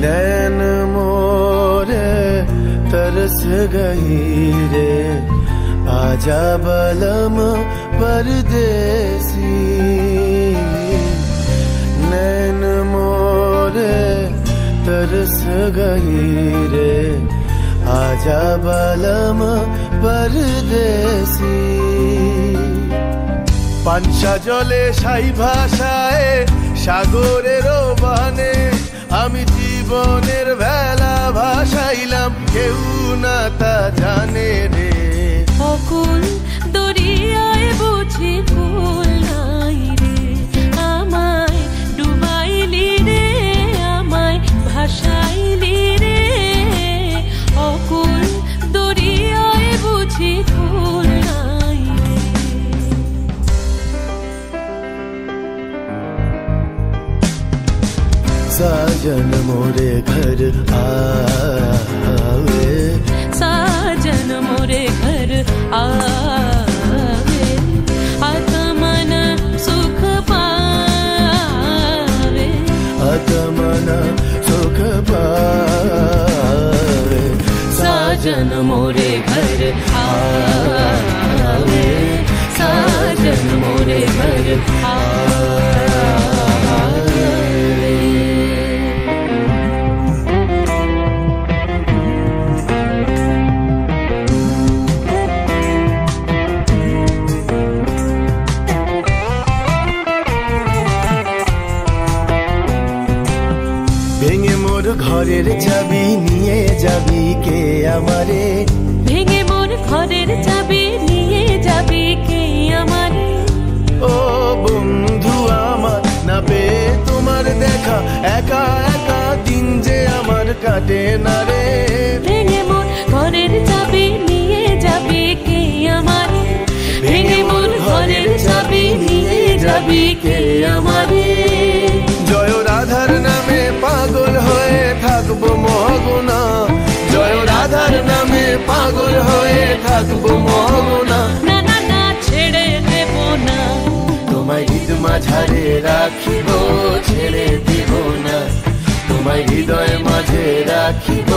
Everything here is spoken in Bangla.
नैन मोरे तरस गई रे आजा बलम परदेसी। नैन मोरे तरस गई रे आजा बलम परदेसी। পাঞ্চা জলে সাই ভাষায় সাগরের বানে আমি জীবনের ভেলা ভাসাইলাম কেউ না তা জানে রে। অকুল দরিয়ায় বুঝি ফুল নাই রে আমায় ডুবাইলি রে আমায় ভাসাইলি রে। অকুল দরিয়ায় বুঝি ফুল নাই রে। साजन मोरे घर आवे साजन मोरे घर आवे आत्मन सुख पावे आत्मन सुख पावे। साजन मोरे घर आवे साजन मोरे घर आवे। ভেঙে মোর ঘরের চাবি নিয়ে যাবি কে আমারে। ভেঙে মোর ঘরের চাবি নিয়ে যাবি কে আমারে। ও বন্ধু আমার না পেয়ে তোমার দেখা একা একা দিন যে আমার কাটে না রে। ভেঙে মোর ঘরের চাবি নিয়ে যাবি কে আমারে। ভেঙে মোর ঘরের চাবি নিয়ে যাবি কে আমারে। জয় রাধার নামে পাগল হয়ে থাকবো মহগুনা। জয় রাধার নামে পাগল হয়ে থাকবো মহগুনা। না না না ছেড়ে দেব না তোমায় হৃদ মাঝারে রাখিব ছেড়ে দিব না। তোমায় হৃদয় মাঝে রাখিব